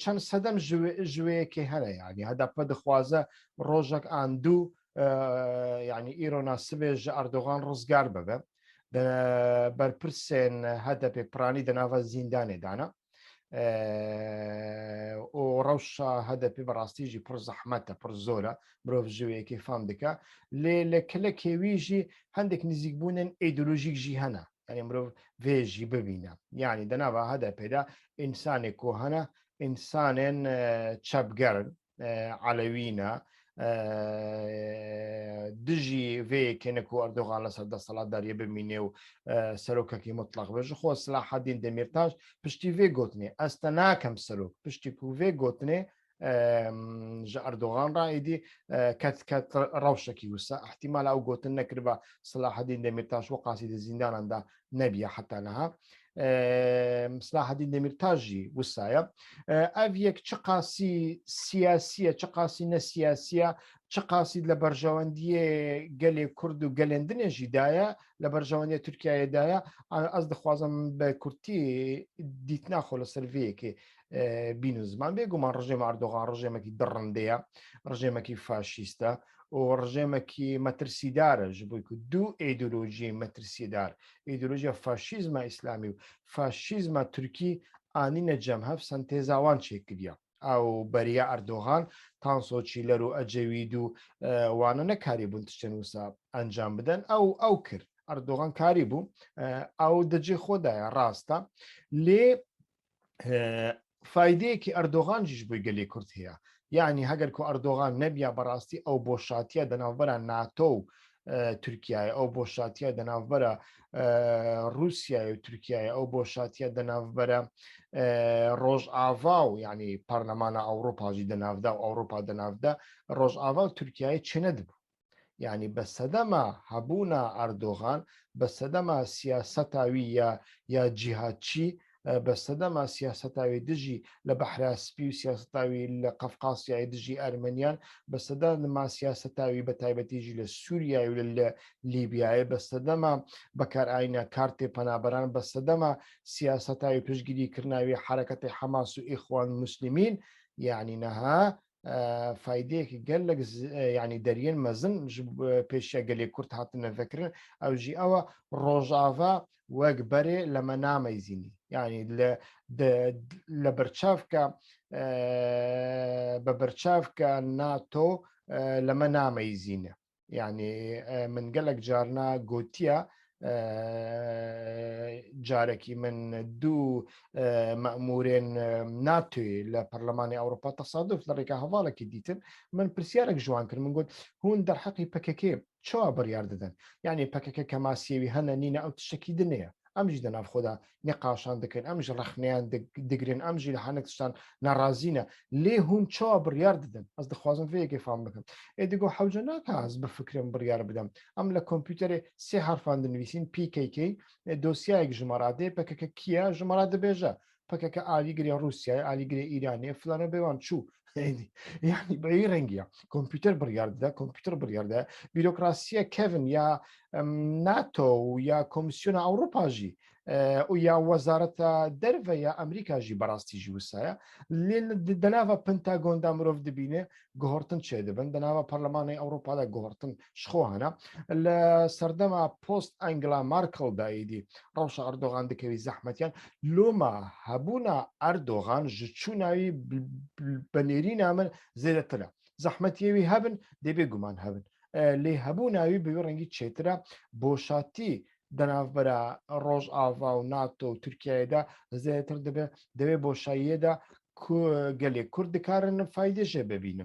چەند سەدەم ژوەیەکی هەنە ینی هەدەپە دخوازە ڕۆژێک ئاندوو ینی ئیرۆنا سبێژ ئەردۆغان ڕزگار ببە بەرپرسێن هەدەپێ پرانی دەناوە زیندانێدانە و ڕەوشە هەدەپی بەڕاستیژی پڕ زەحمەتە پڕ زۆرە مرۆڤ ژوەیەکی فام دکە لێ لە کلە کێویژی هەندێک نزیکبوونن ئیدۆلۆژیکژی هەنا ینی مرۆڤ vêjî bibîne yanî di nava HDP'de de însanê ku hene însanên çepgerin Elewî ne dijî vêyekê ku Erdogan li ser desthilatdariyê bimîne û serokekî mutlaq be ji xwe Silahedîn Demirtaş piştî vê gotinê ez te nakem serok piştî ku vê gotinê ji Erdogan re êdî ket rewşekî wisa ihtimal ew gotin nekiriba Silahedîn Demirtaş we qasî di zîndanan de nebiye heta niha Silahedîn Demirtaş jî wisa ye ev yek çi qasî siyasî ye çi qasî ne siyasî ye çi qasî li berjewendiyê gelê Kurd û gelên dinê jî daye li berjewendiya Tirkiyeyê daye ez dixwazim bi Kurdî dîtina xwe li ser vêyekê bîn û ziman bêguman rejêma Erdogan rejêmekî dirinde ye rejêmekî faşîst e û rejêmekî metirsîdar e ji bo ku du îdeolojiyên metirsîdar îdeolojiya faşîzma İslamî û faşîzma Tirkî anîne cemhev sentêza wan çêkiriye ew beriya Erdogan Tansoçîler û Ecewîd û wan nekarîbûn tiştên wisa encam bidin ew kir Erdogan karîbû ew di cê xwe de ye rast e lê faydeyekî Erdogan jî ji bo gelê Kurd heye yanî heger ku Erdogan nebiya berastî ew boşatiya di navbera NATO û Tirkiyeyê ew boşatiya di navbera Rûsyayê û Tirkiyeyê ew boşatiya di navbera Rojava û yanî Parlemana Ewropa jî di nav de û Ewropa di nav de Rojava û Tirkiyeyê çi nedibû yanî bi sedema hebûna Erdogan bi sedema siyaseta wî ya cîhatçî bi sedema siyaseta wî dijî li Behra Spî û siyaseta wî li Qefqasyayê dijî Ermeniyan bi sedema siyaseta wî bi taybetî jî li Sûriyeyê û li Lîbyayê bi sedema bekarayîna kartê penaberan bi sedema siyaseta wî piştgirîkirina wî hereketê Hemas û Îxwan Muslimîn yanî niha faydeyekî gelek yanî deriyên mezin ji pêşiya gelê Kurd hatine vekirin ew jî ew e Rojava wek berê li me nameyzînî yanî li birçavka bi birçavka NATO li me nameyzîne yanî min gelek carna gotiye carekî min du me'mûrên NATOyê li Parlemanê Ewropa tesaduf li rêka hevalekê dîtin min pirsiyarek ji wan kir min got hûn derheqî PKK çawa biryar didin yanî PKK kemasiyê wî hene nîne ew tiştekî din heye em jî di nav xwe de nîqaşan dikin em ji rexneyan digirin em jî li hinek tiştan nerazî ne lê hûn çawa biryar didin ez dixwazim vê yekê fam bikim êdî got hewce nake ez bifikirim biryar bidem em li kompûterê sê herfan dinivîsîn PKK dosyayek ji me re dê PKK kiye ji me re dibêje PKK alîgirê Rûsyayê alîgirê Îranê filane bêwan çû yani beyî rengiye kompûter biryar dide kompûter biryar dide bîrokrasiya kevin ya NATO û ya Komîsyona Ewropa jî û ya Wezareta Derve ya Amerîka jî berastî jî wisa ye lê di nava Pentagon de mirov dibîne guhortin çê dibin di nava Parlemanê Ewropa de guhortin ji xwe hene li serdema post Angela Merkel de êdî rewşa Erdogan dikevî zehmetiyan loma hebûna Erdogan ji çûna wî bi nêrîna min zêdetir e zehmetiyê wî hebin dê bêguman hebin lê hebûna wî bi wê rengî çêtir e boşatî di navbera Rojava û NATO û Tirkiyeyê de zêdetir dibe divê boşayiyê de gelê Kurd dikarin faydê jê bibînin